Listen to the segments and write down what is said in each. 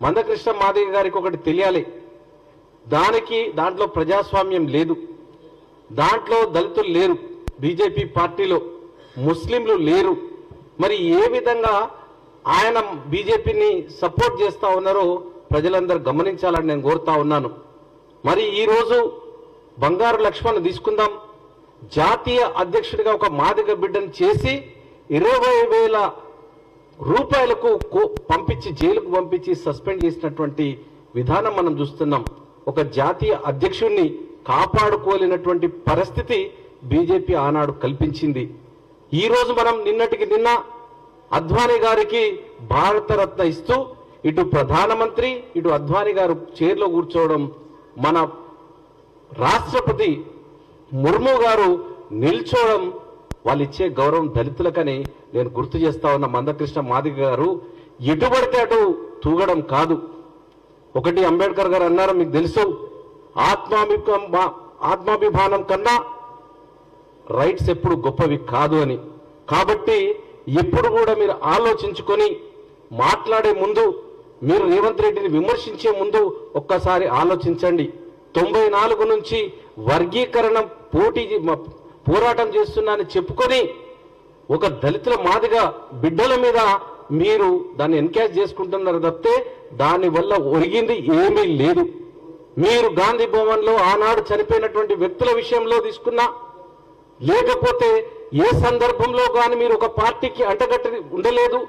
మందకృష్ణ మాదిగ గారికి ఒకటి తెలియాలి, దాంట్లో ప్రజాస్వామ్యం లేదు, దాంట్లో దళితులు లేరు, బీజేపీ పార్టీలో ముస్లింలు లేరు. మరి ఏ విధంగా ఆయన బీజేపీని సపోర్ట్ చేస్తా ఉన్నారో ప్రజలందరూ గమనించాలని నేను కోరుతా ఉన్నాను. మరి ఈరోజు బంగారు లక్ష్మణ్ తీసుకుందాం, జాతీయ అధ్యక్షుడిగా ఒక మాదిగ బిడ్డను చేసి 20,000 రూపాయలకు పంపించి జైలుకు పంపించి సస్పెండ్ చేసినటువంటి విధానం మనం చూస్తున్నాం. ఒక జాతీయ అధ్యక్షుడిని కాపాడుకోలేనటువంటి పరిస్థితి బీజేపీ ఆనాడు కల్పించింది. ఈ రోజు మనం నిన్నటికి నిన్న అద్వానీ గారికి భారతరత్న ఇస్తూ ఇటు ప్రధానమంత్రి ఇటు అద్వానీ గారు చైర్లో కూర్చోవడం, మన రాష్ట్రపతి ముర్ము గారు నిల్చోవడం, వాళ్ళు ఇచ్చే గౌరవం దళితులకని నేను గుర్తు చేస్తా ఉన్న మందకృష్ణ మాదిగ గారు ఎటుబడితే అటు తూగడం కాదు. ఒకటి అంబేద్కర్ గారు అన్నారు, మీకు తెలుసు, ఆత్మాభిమానం కన్నా రైట్స్ ఎప్పుడు గొప్పవి కాదు అని. కాబట్టి ఎప్పుడు కూడా మీరు ఆలోచించుకొని మాట్లాడే ముందు, మీరు రేవంత్ రెడ్డిని విమర్శించే ముందు ఒక్కసారి ఆలోచించండి. 94 నుంచి వర్గీకరణ పోరాటం చేస్తున్నానని చెప్పుకొని ఒక దళితుల మాదిగ బిడ్డల మీద మీరు దాన్ని ఎన్కాష్ చేసుకుంటున్నారు తప్పితే దానివల్ల ఒరిగింది ఏమీ లేదు. మీరు గాంధీ భవన్ లో ఆనాడు చనిపోయినటువంటి వ్యక్తుల విషయంలో తీసుకున్నా, లేకపోతే ఏ సందర్భంలో కానీ మీరు ఒక పార్టీకి అంటగట్టి ఉండలేదు,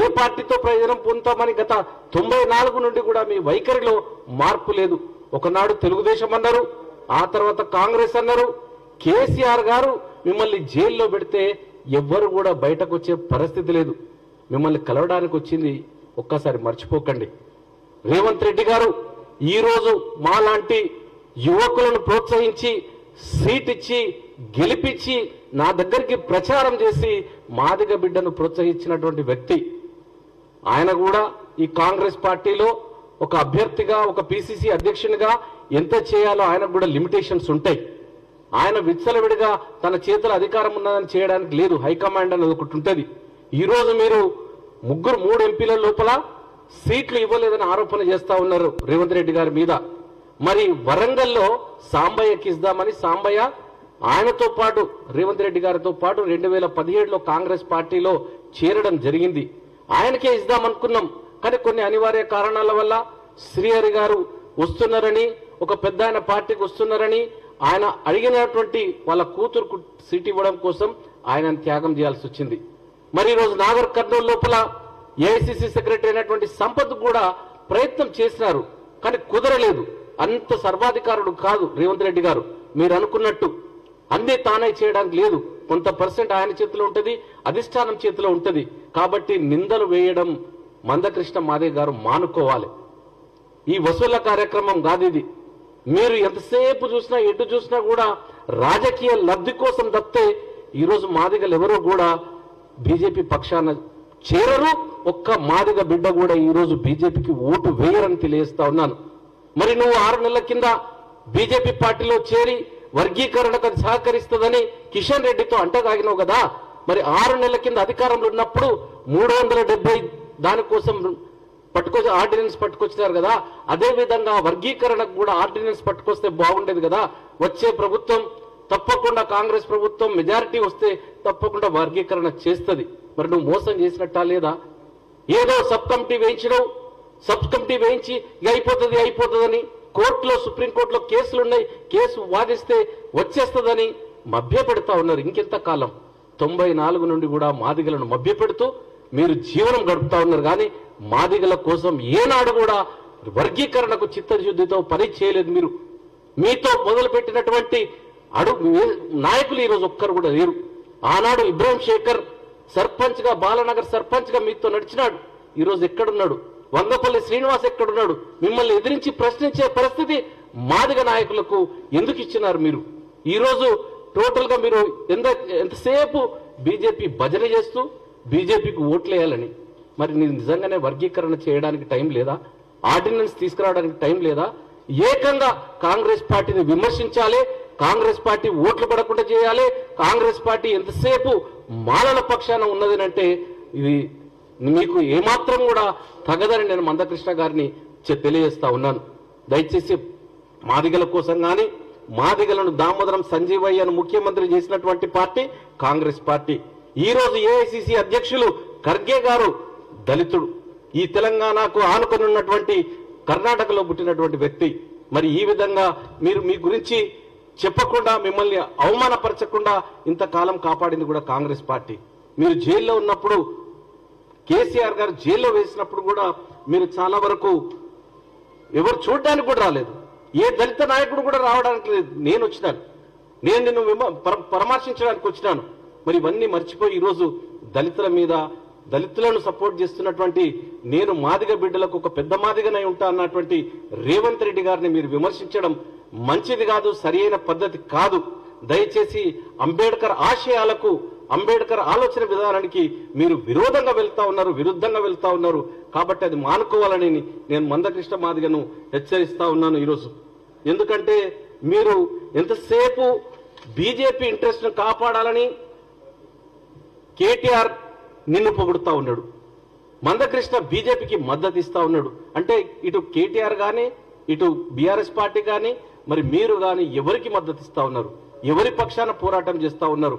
ఏ పార్టీతో ప్రయోజనం పొందుతామని గత 94 నుండి కూడా మీ వైఖరిలో మార్పు లేదు. ఒకనాడు తెలుగుదేశం అన్నారు, ఆ తర్వాత కాంగ్రెస్ అన్నారు. కేసీఆర్ గారు మిమ్మల్ని జైల్లో పెడితే ఎవ్వరు కూడా బయటకు వచ్చే పరిస్థితి లేదు. మిమ్మల్ని కలవడానికి వచ్చింది, ఒక్కసారి మర్చిపోకండి. రేవంత్ రెడ్డి గారు ఈరోజు మాలాంటి యువకులను ప్రోత్సహించి సీట్ ఇచ్చి గెలిపించి నా దగ్గరికి ప్రచారం చేసి మాదిగ బిడ్డను ప్రోత్సహించినటువంటి వ్యక్తి. ఆయన కూడా ఈ కాంగ్రెస్ పార్టీలో ఒక అభ్యర్థిగా, ఒక పిసిసి అధ్యక్షునిగా ఎంత చేయాలో ఆయనకు కూడా లిమిటేషన్స్ ఉంటాయి. ఆయన విచ్చలవిడిగా తన చేతుల అధికారం ఉన్నదని చేయడానికి లేదు, హైకమాండ్ అనేది ఒకటి ఉంటుంది. ఈరోజు మీరు 3 ఎంపీల లోపల సీట్లు ఇవ్వలేదని ఆరోపణ చేస్తా ఉన్నారు రేవంత్ రెడ్డి గారి మీద. మరి వరంగల్లో సాంబయ్యకి ఇద్దామని సాంబయ్య ఆయనతో పాటు రేవంత్ రెడ్డి గారితో పాటు 2017లో కాంగ్రెస్ పార్టీలో చేరడం జరిగింది. ఆయనకే ఇద్దామనుకున్నాం, కానీ కొన్ని అనివార్య కారణాల వల్ల శ్రీహరి గారు వస్తున్నారని, ఒక పెద్ద ఆయన పార్టీకి వస్తున్నారని ఆయన అడిగినటువంటి వాళ్ళ కూతురుకు సీట్ ఇవ్వడం కోసం ఆయన త్యాగం చేయాల్సి వచ్చింది. మరి ఈరోజు నాగర్ కర్నూలు లోపల ఏఐసిసి సెక్రటరీ అయినటువంటి సంపత్ కూడా ప్రయత్నం చేసినారు, కానీ కుదరలేదు. అంత సర్వాధికారుడు కాదు రేవంత్ రెడ్డి గారు, మీరు అనుకున్నట్టు అన్నీ తానే చేయడానికి లేదు. కొంత % ఆయన చేతిలో ఉంటుంది, అధిష్టానం చేతిలో ఉంటుంది. కాబట్టి నిందలు వేయడం మందకృష్ణ మాదిగ గారు మానుకోవాలి. ఈ వసూళ్ల కార్యక్రమం కాదు ఇది. మీరు ఎంతసేపు చూసినా ఎటు చూసినా కూడా రాజకీయ లబ్ధి కోసం తప్పితే ఈరోజు మాదిగలు ఎవరో కూడా బీజేపీ పక్షాన చేరరు. ఒక్క మాదిగ బిడ్డ కూడా ఈరోజు బీజేపీకి ఓటు వేయరని తెలియజేస్తా ఉన్నాను. మరి నువ్వు 6 నెలల కింద బీజేపీ పార్టీలో చేరి వర్గీకరణకు సహకరిస్తుందని కిషన్ రెడ్డితో అంటగాగినావు కదా. మరి 6 నెలల కింద అధికారంలో ఉన్నప్పుడు 370 దానికోసం ఆర్డినెన్స్ పట్టుకొచ్చినారు కదా. అదే విధంగా వర్గీకరణకు కూడా ఆర్డినెన్స్ పట్టుకొస్తే బాగుండేది కదా. వచ్చే ప్రభుత్వం తప్పకుండా, కాంగ్రెస్ ప్రభుత్వం మెజారిటీ వస్తే తప్పకుండా వర్గీకరణ చేస్తుంది. మరి నువ్వు మోసం చేసినట్టా లేదా? ఏదో సబ్ కమిటీ వేయించి అయిపోతుందని కోర్టులో, సుప్రీంకోర్టులో కేసులున్నాయి, కేసు వాదిస్తే వచ్చేస్తుందని మభ్యపెడతా ఉన్నారు. ఇంకెంత కాలం? 94 నుండి కూడా మాదిగలను మభ్యపెడుతూ మీరు జీవనం గడుపుతా ఉన్నారు. కానీ మాదిగల కోసం ఏనాడు కూడా వర్గీకరణకు చిత్తశుద్ధితో పని చేయలేదు. మీరు మీతో మొదలుపెట్టినటువంటి నాయకులు ఈరోజు ఒక్కరు కూడా లేరు. ఆనాడు ఇబ్రాహిం శేఖర్ సర్పంచ్ గా, బాలనగర్ సర్పంచ్ గా మీతో నడిచినాడు. ఈరోజు ఎక్కడున్నాడు? వంగపల్లి శ్రీనివాస్ ఎక్కడున్నాడు? మిమ్మల్ని ఎదిరించి ప్రశ్నించే పరిస్థితి మాదిగ నాయకులకు ఎందుకు ఇచ్చినారు మీరు? ఈరోజు టోటల్ గా మీరు ఎంతసేపు బీజేపీ భజన చేస్తూ బీజేపీకి ఓట్లేయాలని. మరి నిజంగానే వర్గీకరణ చేయడానికి టైం లేదా? ఆర్డినెన్స్ తీసుకురావడానికి టైం లేదా? ఏకంగా కాంగ్రెస్ పార్టీని విమర్శించాలి, కాంగ్రెస్ పార్టీ ఓట్లు పడకుండా చేయాలి. కాంగ్రెస్ పార్టీ ఎంతసేపు మాలల పక్షాన ఉన్నది అంటే ఇది మీకు ఏమాత్రం కూడా తగదని నేను మందకృష్ణ గారిని తెలియజేస్తా ఉన్నాను. దయచేసి మాదిగల కోసం కానీ మాదిగలను దామోదరం సంజీవయ్యను ముఖ్యమంత్రి చేసినటువంటి పార్టీ కాంగ్రెస్ పార్టీ. ఈ రోజు ఏఐసిసి అధ్యక్షులు ఖర్గే గారు దళితుడు, ఈ తెలంగాణకు ఆనుకొని ఉన్నటువంటి కర్ణాటకలో పుట్టినటువంటి వ్యక్తి. మరి ఈ విధంగా మీరు మీ గురించి చెప్పకుండా మిమ్మల్ని అవమానపరచకుండా ఇంతకాలం కాపాడింది కూడా కాంగ్రెస్ పార్టీ. మీరు జైల్లో ఉన్నప్పుడు కేసీఆర్ గారు జైల్లో వేసినప్పుడు కూడా మీరు చాలా వరకు ఎవరు చూడడానికి కూడా రాలేదు. ఏ దళిత నాయకుడు కూడా రావడానికి లేదు. నేను వచ్చినాను, నేను నిన్ను పరామర్శించడానికి వచ్చినాను. మరి ఇవన్నీ మర్చిపోయి ఈరోజు దళితుల మీద దళితులను సపోర్ట్ చేస్తున్నటువంటి నేను మాదిగ బిడ్డలకు ఒక పెద్ద మాదిగనై ఉంటా అన్నటువంటి రేవంత్ రెడ్డి గారిని మీరు విమర్శించడం మంచిది కాదు, సరి అయిన పద్ధతి కాదు. దయచేసి అంబేద్కర్ ఆశయాలకు అంబేద్కర్ ఆలోచన విధానానికి మీరు విరుద్ధంగా వెళ్తా ఉన్నారు. కాబట్టి అది మానుకోవాలని నేను మందకృష్ణ మాదిగను హెచ్చరిస్తా ఉన్నాను ఈరోజు. ఎందుకంటే మీరు ఎంతసేపు బీజేపీ ఇంట్రెస్ట్ ను కాపాడాలని కేటీఆర్ నిన్ను పొగుడుతా ఉన్నాడు, మందకృష్ణ బీజేపీకి మద్దతు ఇస్తా ఉన్నాడు. అంటే ఇటు కేటీఆర్ గాని ఇటు బీఆర్ఎస్ పార్టీ గాని మరి మీరు గాని ఎవరికి మద్దతు ఇస్తా ఉన్నారు, ఎవరి పక్షాన పోరాటం చేస్తా ఉన్నారు?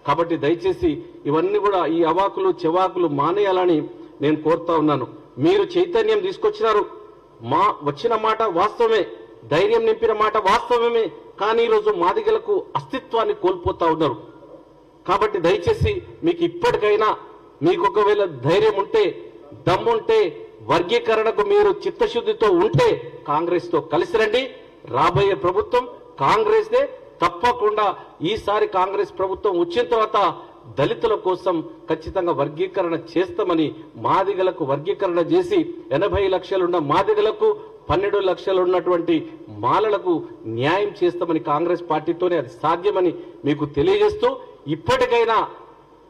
కాబట్టి దయచేసి ఇవన్నీ కూడా ఈ అవాకులు చెవాకులు మానేయాలని నేను కోరుతా ఉన్నాను. మీరు చైతన్యం తీసుకొచ్చినారు, వచ్చిన మాట వాస్తవమే, ధైర్యం నింపిన మాట వాస్తవమే. కానీ ఈరోజు మాదిగలకు అస్తిత్వాన్ని కోల్పోతా ఉన్నారు. కాబట్టి దయచేసి మీకు ఇప్పటికైనా మీకు ఒకవేళ ధైర్యం ఉంటే దమ్ముంటే వర్గీకరణకు మీరు చిత్తశుద్ధితో ఉంటే కాంగ్రెస్ తో కలిసి రండి. రాబోయే ప్రభుత్వం కాంగ్రెస్దే. తప్పకుండా ఈసారి కాంగ్రెస్ ప్రభుత్వం వచ్చిన తర్వాత దళితుల కోసం ఖచ్చితంగా వర్గీకరణ చేస్తామని, మాదిగలకు వర్గీకరణ చేసి 80 లక్షలున్న మాదిగలకు 12 లక్షలు ఉన్నటువంటి మాలలకు న్యాయం చేస్తామని కాంగ్రెస్ పార్టీతోనే అది సాధ్యమని మీకు తెలియజేస్తూ, ఇప్పటికైనా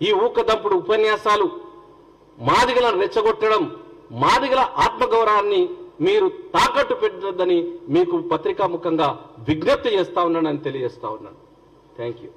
ఈ ఊకదంపుడు ఉపన్యాసాలు మాదిగలను రెచ్చగొట్టడం, మాదిగల ఆత్మగౌరవాన్ని మీరు తాకట్టు పెట్టొద్దని మీకు పత్రికాముఖంగా విజ్ఞప్తి చేస్తా ఉన్నానని తెలియజేస్తా ఉన్నాను. Thank you.